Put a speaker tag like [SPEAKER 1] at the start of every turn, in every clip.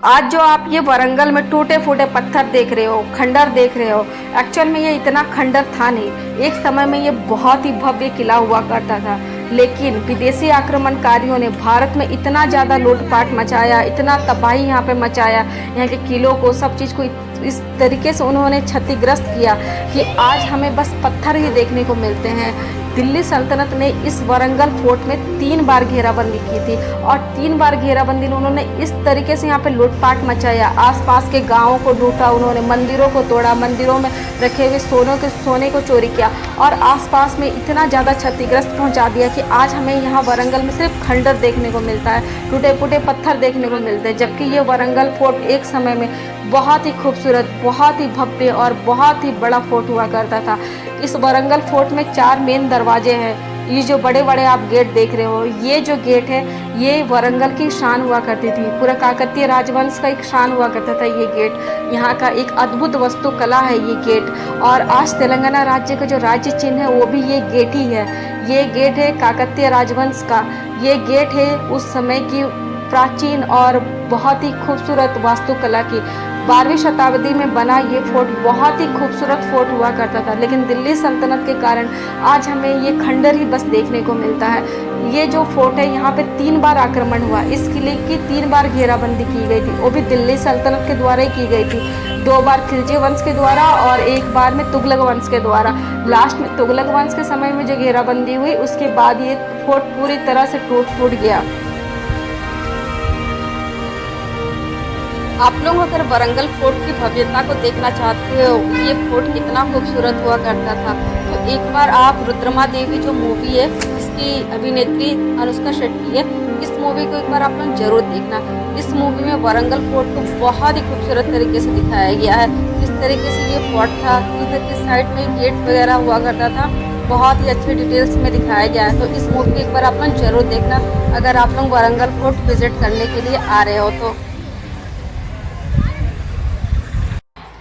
[SPEAKER 1] आज जो आप ये वारंगल में टूटे फूटे पत्थर देख रहे हो, खंडर देख रहे हो, एक्चुअल में ये इतना खंडर था नहीं। एक समय में ये बहुत ही भव्य किला हुआ करता था, लेकिन विदेशी आक्रमणकारियों ने भारत में इतना ज़्यादा लूटपाट मचाया, इतना तबाही यहाँ पे मचाया, यहाँ के किलों को, सब चीज़ को इस तरीके से उन्होंने क्षतिग्रस्त किया कि आज हमें बस पत्थर ही देखने को मिलते हैं। दिल्ली सल्तनत ने इस वारंगल फोर्ट में 3 बार घेराबंदी की थी और 3 बार घेराबंदी में उन्होंने इस तरीके से यहाँ पे लूटपाट मचाया। आसपास के गांवों को लूटा, उन्होंने मंदिरों को तोड़ा, मंदिरों में रखे हुए सोने को चोरी किया और आसपास में इतना ज़्यादा क्षतिग्रस्त पहुँचा दिया कि आज हमें यहाँ वारंगल में सिर्फ खंडर देखने को मिलता है, टूटे फूटे पत्थर देखने को मिलते हैं। जबकि ये वारंगल फोर्ट एक समय में बहुत ही खूबसूरत, बहुत ही भव्य और बहुत ही बड़ा फोर्ट हुआ करता था। इस वारंगल फोर्ट में 4 मेन दरवाजे हैं। ये जो बड़े बड़े आप गेट देख रहे हो, ये जो गेट है ये वारंगल की शान हुआ करती थी, पूरा काकतीय राजवंश का एक शान हुआ करता था ये गेट। यहाँ का एक अद्भुत वास्तुकला है ये गेट, और आज तेलंगाना राज्य का जो राज्य चिन्ह है वो भी ये गेट ही है। ये गेट है काकतीय राजवंश का। ये गेट है उस समय की प्राचीन और बहुत ही खूबसूरत वास्तुकला की। 12वीं शताब्दी में बना ये फोर्ट बहुत ही खूबसूरत फोर्ट हुआ करता था, लेकिन दिल्ली सल्तनत के कारण आज हमें ये खंडर ही बस देखने को मिलता है। ये जो फोर्ट है यहाँ पे 3 बार आक्रमण हुआ, इस किले की 3 बार घेराबंदी की गई थी, वो भी दिल्ली सल्तनत के द्वारा ही की गई थी। 2 बार खिलजी वंश के द्वारा और 1 बार में तुगलक वंश के द्वारा। लास्ट में तुगलक वंश के समय में जो घेराबंदी हुई उसके बाद ये फोर्ट पूरी तरह से टूट फूट गया। आप लोग अगर वारंगल फोर्ट की भव्यता को देखना चाहते हो, ये फोर्ट कितना खूबसूरत हुआ करता था, तो एक बार आप रुद्रमा देवी जो मूवी है, इसकी अभिनेत्री अनुष्का शेट्टी है, इस मूवी को एक बार आप लोग जरूर देखना। इस मूवी में वारंगल फोर्ट को बहुत ही खूबसूरत तरीके से दिखाया गया है। किस तरीके से ये फोर्ट था, इधर के साइड में गेट वगैरह हुआ करता था, बहुत ही अच्छे डिटेल्स में दिखाया गया है। तो इस मूवी को एक बार आप लोग जरूर देखना अगर आप लोग वारंगल फोर्ट विजिट करने के लिए आ रहे हो तो।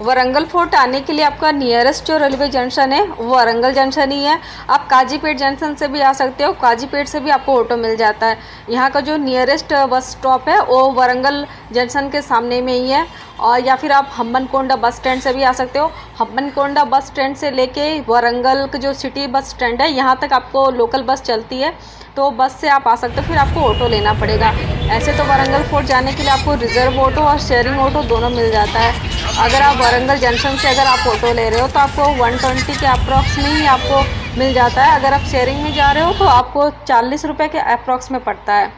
[SPEAKER 1] वारंगल फोर्ट आने के लिए आपका नियरेस्ट जो रेलवे जंक्शन है वो वारंगल जंक्शन ही है। आप काजीपेट जंक्शन से भी आ सकते हो, काजीपेट से भी आपको ऑटो मिल जाता है। यहाँ का जो नियरेस्ट बस स्टॉप है वो वारंगल जंक्शन के सामने में ही है, और या फिर आप हम्बनकोंडा बस स्टैंड से भी आ सकते हो। हम्बनकोंडा बस स्टैंड से लेके वारंगल का जो सिटी बस स्टैंड है यहाँ तक आपको लोकल बस चलती है, तो बस से आप आ सकते हो, फिर आपको ऑटो लेना पड़ेगा। ऐसे तो वारंगल फोर्ट जाने के लिए आपको रिजर्व ऑटो और शेयरिंग ऑटो दोनों मिल जाता है। अगर आप वारंगल जंक्शन से अगर आप ऑटो ले रहे हो तो आपको 120 के अप्रॉक्स में ही आपको मिल जाता है। अगर आप शेयरिंग में जा रहे हो तो आपको 40 रुपये के अप्रॉक्स में पड़ता है।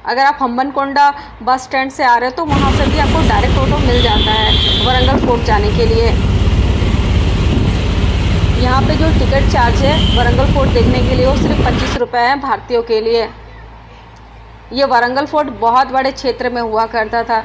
[SPEAKER 1] अगर आप हम्बनकोंडा बस स्टैंड से आ रहे हो तो वहाँ से भी आपको डायरेक्ट ऑटो मिल जाता है वारंगल फोर्ट जाने के लिए। यहाँ पे जो टिकट चार्ज है वारंगल फोर्ट देखने के लिए वो सिर्फ 25 रुपये है भारतीयों के लिए। ये वारंगल फोर्ट बहुत बड़े क्षेत्र में हुआ करता था।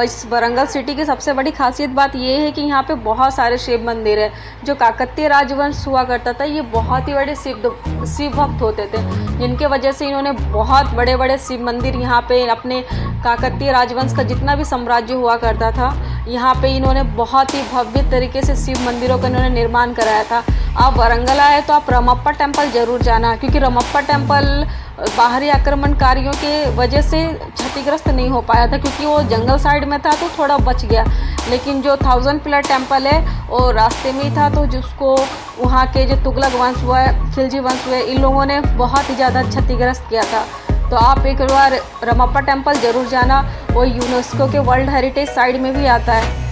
[SPEAKER 1] इस वारंगल सिटी की सबसे बड़ी खासियत बात ये है कि यहाँ पे बहुत सारे शिव मंदिर है। जो काकतीय राजवंश हुआ करता था ये बहुत ही बड़े शिव भक्त होते थे, जिनके वजह से इन्होंने बहुत बड़े बड़े शिव मंदिर यहाँ पे अपने काकतीय राजवंश का जितना भी साम्राज्य हुआ करता था यहाँ पे इन्होंने बहुत ही भव्य तरीके से शिव मंदिरों का इन्होंने निर्माण कराया था। आप वारंगल आए तो आप रमप्पा टेम्पल ज़रूर जाना, क्योंकि रमप्पा टेम्पल बाहरी आक्रमणकारियों के वजह से क्षतिग्रस्त नहीं हो पाया था, क्योंकि वो जंगल साइड में था तो थोड़ा बच गया। लेकिन जो 1000 पिलर टेम्पल है वो रास्ते में ही था, तो जिसको वहाँ के जो तुगलक वंश हुआ है, खिलजी वंश हुए, इन लोगों ने बहुत ही ज़्यादा क्षतिग्रस्त किया था। तो आप एक बार रमप्पा टेम्पल ज़रूर जाना, वो यूनेस्को के वर्ल्ड हेरिटेज साइट में भी आता है।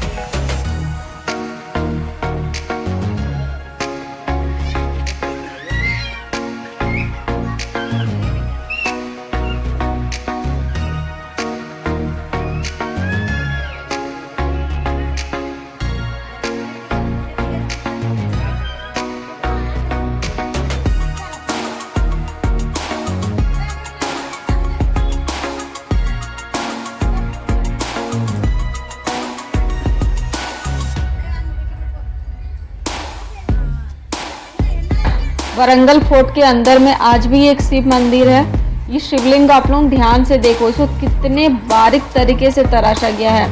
[SPEAKER 1] वारंगल फोर्ट के अंदर में आज भी एक शिव मंदिर है। ये शिवलिंग आप लोग ध्यान से देखो, इसको कितने बारीक तरीके से तराशा गया है।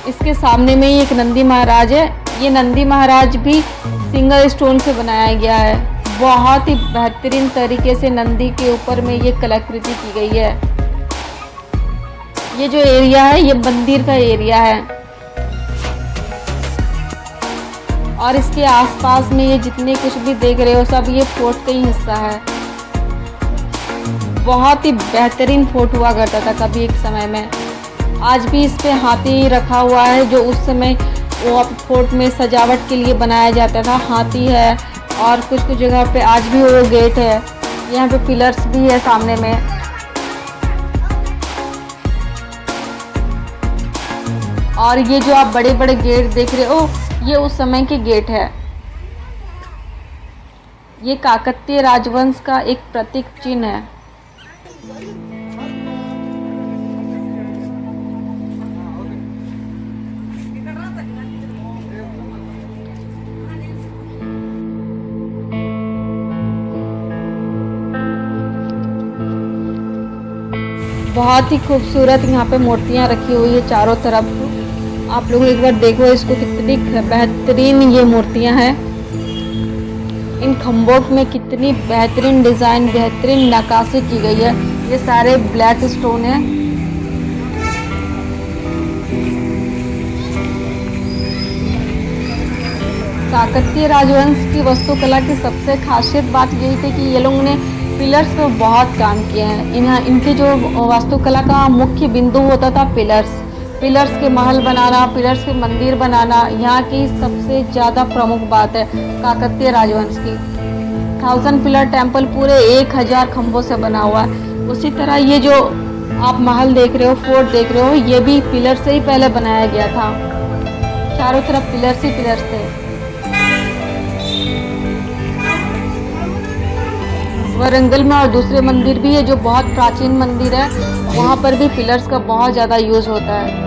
[SPEAKER 1] इसके सामने में ही एक नंदी महाराज है। ये नंदी महाराज भी सिंगल स्टोन से बनाया गया है। बहुत ही बेहतरीन तरीके से नंदी के ऊपर में ये कलाकृति की गई है। ये जो एरिया है ये मंदिर का एरिया है और इसके आसपास में ये जितने कुछ भी देख रहे हो सब ये फोर्ट का ही हिस्सा है। बहुत ही बेहतरीन फोर्ट हुआ करता था कभी एक समय में। आज भी इस पे हाथी रखा हुआ है जो उस समय वो फोर्ट में सजावट के लिए बनाया जाता था। हाथी है और कुछ कुछ जगह पे आज भी वो गेट है। यहाँ पे पिलर्स भी है सामने में। और ये जो आप बड़े बड़े गेट देख रहे हो ये उस समय के गेट है। ये काकतीय राजवंश का एक प्रतीक चिन्ह है। बहुत ही खूबसूरत यहाँ पे मूर्तियाँ रखी हुई है चारों तरफ। आप लोग एक बार देखो इसको, कितनी बेहतरीन ये मूर्तियाँ हैं। इन खम्भों में कितनी बेहतरीन डिज़ाइन, बेहतरीन नक्काशी की गई है। ये सारे ब्लैक स्टोन है। काकतीय राजवंश की वास्तुकला की सबसे खासियत बात यही थी कि ये लोगों ने पिलर्स पे बहुत काम किए हैं। इनके जो वास्तुकला का मुख्य बिंदु होता था पिलर्स के महल बनाना, पिलर्स के मंदिर बनाना यहाँ की सबसे ज़्यादा प्रमुख बात है काकतीय राजवंश की। 1000 पिलर टेम्पल पूरे 1000 खम्भों से बना हुआ है। उसी तरह ये जो आप महल देख रहे हो, फोर्ट देख रहे हो, ये भी पिलर से ही पहले बनाया गया था। चारों तरफ पिलर्स ही पिलर्स थे। वरंगल में और दूसरे मंदिर भी है जो बहुत प्राचीन मंदिर है, वहाँ पर भी पिलर्स का बहुत ज़्यादा यूज होता है।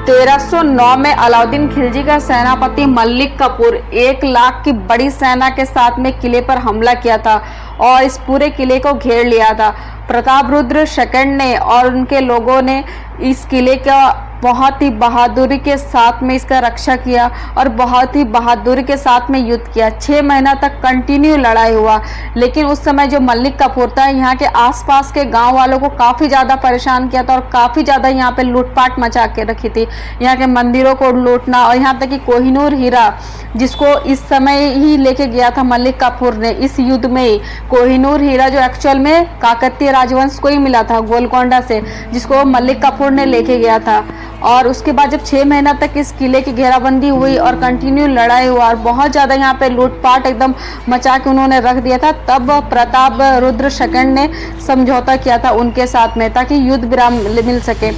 [SPEAKER 1] तेरह सौ 9 में अलाउद्दीन खिलजी का सेनापति मलिक कफूर 1 लाख की बड़ी सेना के साथ में किले पर हमला किया था और इस पूरे किले को घेर लिया था। प्रतापरुद्र सेकंड ने और उनके लोगों ने इस किले का बहुत ही बहादुरी के साथ में इसका रक्षा किया और बहुत ही बहादुरी के साथ में युद्ध किया। 6 महीना तक कंटिन्यू लड़ाई हुआ। लेकिन उस समय जो मलिक कफूर था यहाँ के आसपास के गांव वालों को काफ़ी ज़्यादा परेशान किया था और काफ़ी ज़्यादा यहाँ पे लूटपाट मचा के रखी थी। यहाँ के मंदिरों को लूटना और यहाँ तक कि कोहिनूर हीरा, जिसको इस समय ही लेके गया था मलिक कफूर ने इस युद्ध में ही, कोहिनूर हीरा जो एक्चुअल में काकतीय राजवंश को ही मिला था गोलकोंडा से, जिसको मलिक कफूर ने लेके गया था। और उसके बाद जब 6 महीना तक इस किले की घेराबंदी हुई और कंटिन्यू लड़ाई हुआ और बहुत ज़्यादा यहाँ पे लूटपाट एकदम मचा के उन्होंने रख दिया था, तब प्रताप रुद्र सेकंड ने समझौता किया था उनके साथ में ताकि युद्ध विराम मिल सके।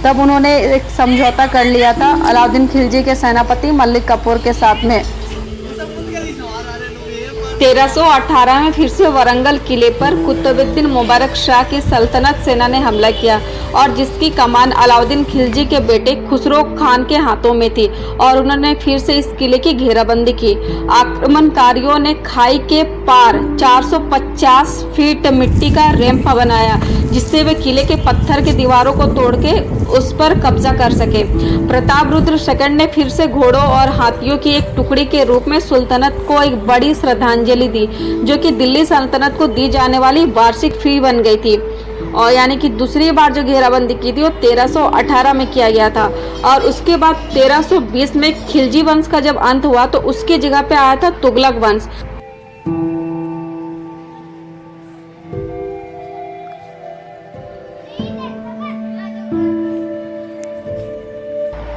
[SPEAKER 1] तब उन्होंने एक समझौता कर लिया था अलाउद्दीन खिलजी के सेनापति मलिक कफूर के साथ में। 1318 में फिर से वरंगल किले पर कुतुबुद्दीन मुबारक शाह की सल्तनत सेना ने हमला किया और जिसकी कमान अलाउद्दीन खिलजी के बेटे खुसरो खान के हाथों में थी और उन्होंने फिर से इस किले की घेराबंदी की। आक्रमणकारियों ने खाई के पार 450 फीट मिट्टी का रैंप बनाया जिससे वे किले के पत्थर की दीवारों को तोड़ के उस पर कब्जा कर सके। प्रतापरुद्र सेकंड ने फिर से घोड़ों और हाथियों की एक टुकड़ी के रूप में सुल्तानत को एक बड़ी श्रद्धांजलि दी, जो कि दिल्ली सल्तनत को दी जाने वाली वार्षिक फी बन गई थी। और यानी कि दूसरी बार जो घेराबंदी की थी वो 1318 में किया गया था और उसके बाद 1320 में खिलजी वंश का जब अंत हुआ तो उसकी जगह पे आया था तुगलक वंश।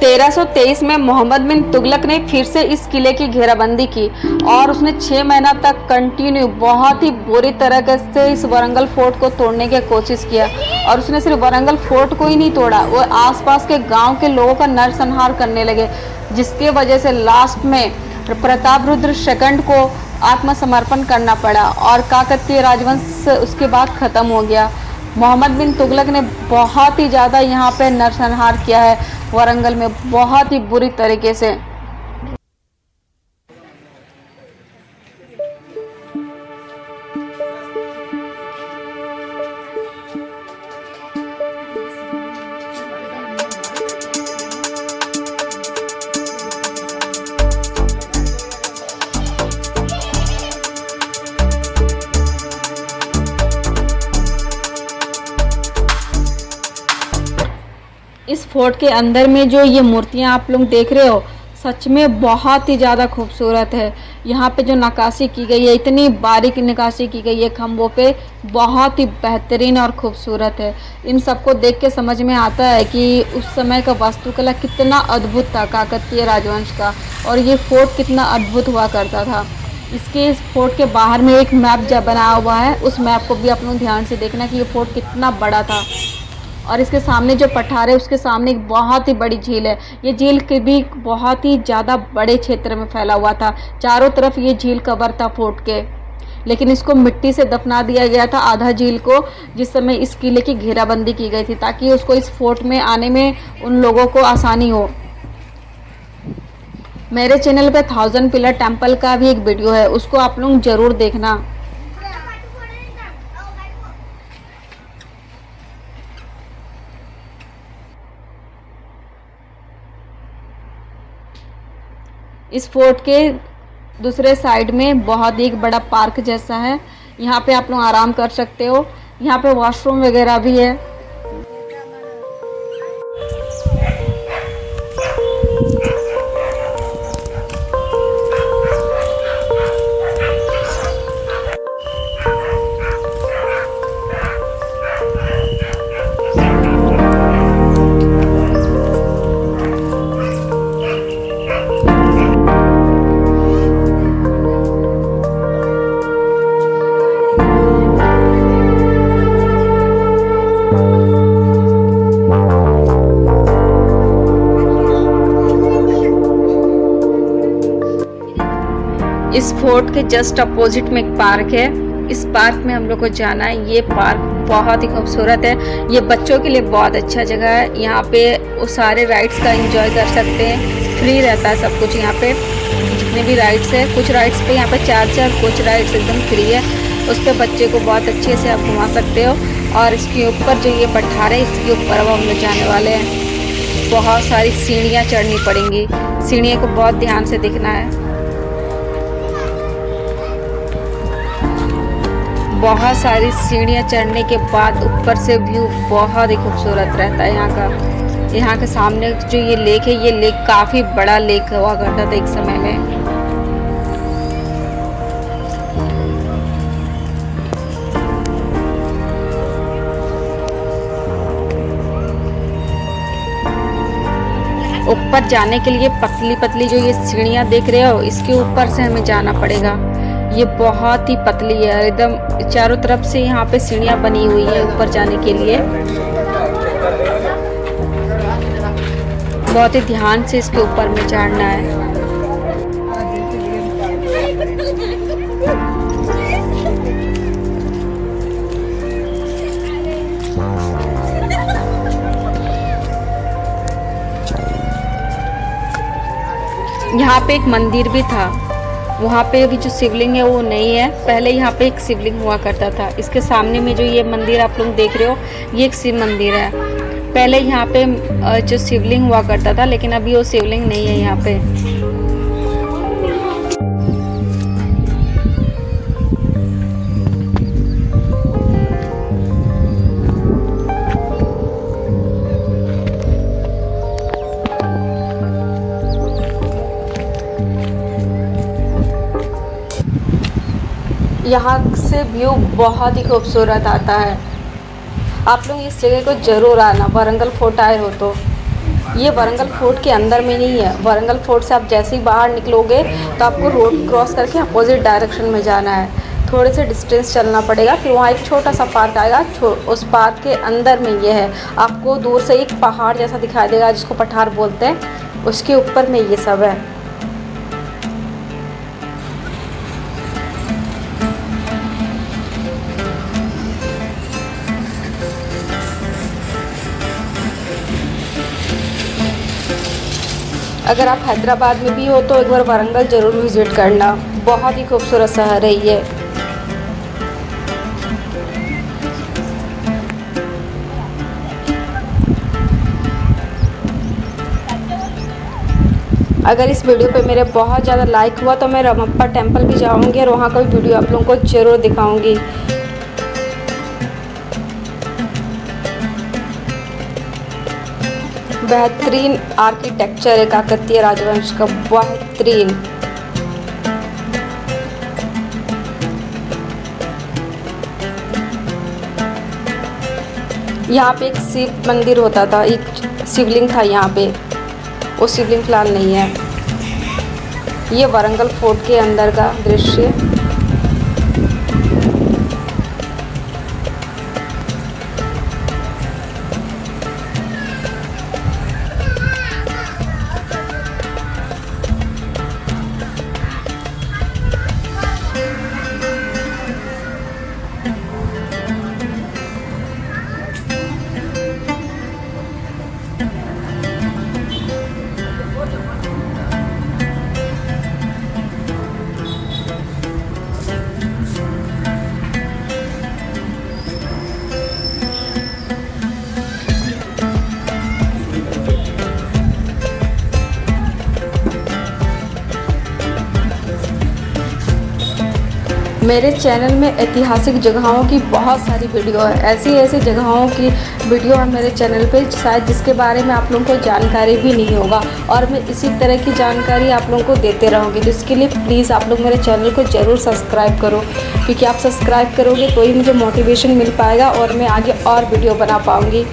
[SPEAKER 1] 1323 में मोहम्मद बिन तुगलक ने फिर से इस किले की घेराबंदी की और उसने 6 महीना तक कंटिन्यू बहुत ही बुरी तरह से इस वरंगल फोर्ट को तोड़ने की कोशिश किया। और उसने सिर्फ वरंगल फोर्ट को ही नहीं तोड़ा, वो आसपास के गांव के लोगों का नरसंहार करने लगे, जिसके वजह से लास्ट में प्रतापरुद्र सेकंड को आत्मसमर्पण करना पड़ा और काकतीय राजवंश उसके बाद ख़त्म हो गया। मोहम्मद बिन तुगलक ने बहुत ही ज़्यादा यहाँ पे नरसंहार किया है वरंगल में, बहुत ही बुरी तरीके से। फोर्ट के अंदर में जो ये मूर्तियाँ आप लोग देख रहे हो, सच में बहुत ही ज़्यादा खूबसूरत है। यहाँ पे जो नक्काशी की गई है, इतनी बारीक नक्काशी की गई है खम्भों पे, बहुत ही बेहतरीन और ख़ूबसूरत है। इन सबको देख के समझ में आता है कि उस समय का वास्तुकला कितना अद्भुत था काकतीय राजवंश का, और ये फोर्ट कितना अद्भुत हुआ करता था। इसके इस फोर्ट के बाहर में एक मैप जब बनाया हुआ है, उस मैप को भी आप लोग ध्यान से देखना कि ये फोर्ट कितना बड़ा था। और इसके सामने जो पठार है, उसके सामने एक बहुत ही बड़ी झील है। ये झील के भी बहुत ही ज़्यादा बड़े क्षेत्र में फैला हुआ था, चारों तरफ ये झील कवर था फोर्ट के, लेकिन इसको मिट्टी से दफना दिया गया था आधा झील को, जिस समय इस किले की घेराबंदी की गई थी ताकि उसको इस फोर्ट में आने में उन लोगों को आसानी हो। मेरे चैनल पे 1000 पिलर टेम्पल का भी एक वीडियो है, उसको आप लोग ज़रूर देखना। इस फोर्ट के दूसरे साइड में बहुत ही एक बड़ा पार्क जैसा है, यहाँ पे आप लोग आराम कर सकते हो। यहाँ पे वॉशरूम वगैरह भी है। इस फोर्ट के जस्ट अपोजिट में एक पार्क है, इस पार्क में हम लोग को जाना है। ये पार्क बहुत ही खूबसूरत है, ये बच्चों के लिए बहुत अच्छा जगह है। यहाँ पे वो सारे राइड्स का एंजॉय कर सकते हैं, फ्री रहता है सब कुछ यहाँ पे, जितने भी राइड्स है। कुछ राइड्स पे यहाँ पे चार्ज है, कुछ राइड्स एकदम फ्री है, उस पर बच्चे को बहुत अच्छे से आप घुमा सकते हो। और इसके ऊपर जो ये पठार है, इसके ऊपर अब हम लोग जाने वाले हैं। बहुत सारी सीढ़ियाँ चढ़नी पड़ेंगी, सीढ़ियों को बहुत ध्यान से देखना है। बहुत सारी सीढ़ियाँ चढ़ने के बाद ऊपर से व्यू बहुत ही खूबसूरत रहता है यहाँ का। यहाँ के सामने जो ये लेक है, ये लेक काफ़ी बड़ा लेक हुआ करता था एक समय में। ऊपर जाने के लिए पतली पतली जो ये सीढ़ियाँ देख रहे हो, इसके ऊपर से हमें जाना पड़ेगा। ये बहुत ही पतली है एकदम, चारों तरफ से यहाँ पे सीढ़ियाँ बनी हुई है ऊपर जाने के लिए। बहुत ही ध्यान से इसके ऊपर में चढ़ना है। यहाँ पे एक मंदिर भी था, वहाँ पे अभी जो शिवलिंग है वो नहीं है, पहले यहाँ पे एक शिवलिंग हुआ करता था। इसके सामने में जो ये मंदिर आप लोग देख रहे हो, ये एक शिव मंदिर है। पहले यहाँ पे जो शिवलिंग हुआ करता था, लेकिन अभी वो शिवलिंग नहीं है यहाँ पे। यहाँ से व्यू बहुत ही खूबसूरत आता है। आप लोग इस जगह को ज़रूर आना, वारंगल फोर्ट आए हो तो। ये वारंगल फोर्ट के अंदर में नहीं है, वारंगल फोर्ट से आप जैसे ही बाहर निकलोगे तो आपको रोड क्रॉस करके अपोजिट डायरेक्शन में जाना है। थोड़े से डिस्टेंस चलना पड़ेगा, फिर वहाँ एक छोटा सा पार्क आएगा। उस पार्क के अंदर में ये है, आपको दूर से एक पहाड़ जैसा दिखाई देगा जिसको पठार बोलते हैं, उसके ऊपर में ये सब है। अगर आप हैदराबाद में भी हो तो एक बार वारंगल ज़रूर विज़िट करना, बहुत ही खूबसूरत शहर है ये। अगर इस वीडियो पे मेरे बहुत ज़्यादा लाइक हुआ तो मैं रमप्पा टेम्पल भी जाऊंगी और वहाँ का भी वीडियो आप लोगों को ज़रूर दिखाऊंगी। बेहतरीन आर्किटेक्चर है काकतीय राजवंश का, बेहतरीन। यहाँ पे एक शिव मंदिर होता था, एक शिवलिंग था यहाँ पे, वो शिवलिंग फिलहाल नहीं है। ये वारंगल फोर्ट के अंदर का दृश्य। मेरे चैनल में ऐतिहासिक जगहों की बहुत सारी वीडियो है, ऐसी जगहों की वीडियो है मेरे चैनल पे शायद जिसके बारे में आप लोगों को जानकारी भी नहीं होगा, और मैं इसी तरह की जानकारी आप लोगों को देते रहूँगी। तो इसके लिए प्लीज़ आप लोग मेरे चैनल को ज़रूर सब्सक्राइब करो, क्योंकि आप सब्सक्राइब करोगे तो ही मुझे मोटिवेशन मिल पाएगा और मैं आगे और वीडियो बना पाऊँगी।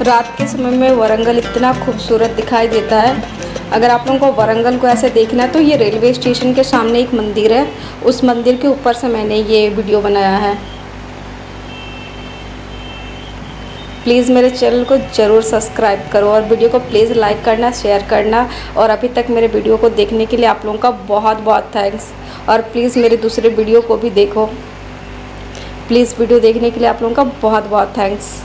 [SPEAKER 1] रात के समय में वारंगल इतना खूबसूरत दिखाई देता है। अगर आप लोगों को वारंगल को ऐसे देखना है तो ये रेलवे स्टेशन के सामने एक मंदिर है, उस मंदिर के ऊपर से मैंने ये वीडियो बनाया है। प्लीज़ मेरे चैनल को ज़रूर सब्सक्राइब करो और वीडियो को प्लीज़ लाइक करना, शेयर करना। और अभी तक मेरे वीडियो को देखने के लिए आप लोगों का बहुत बहुत थैंक्स। और प्लीज़ मेरे दूसरे वीडियो को भी देखो। प्लीज़ वीडियो देखने के लिए आप लोगों का बहुत बहुत थैंक्स।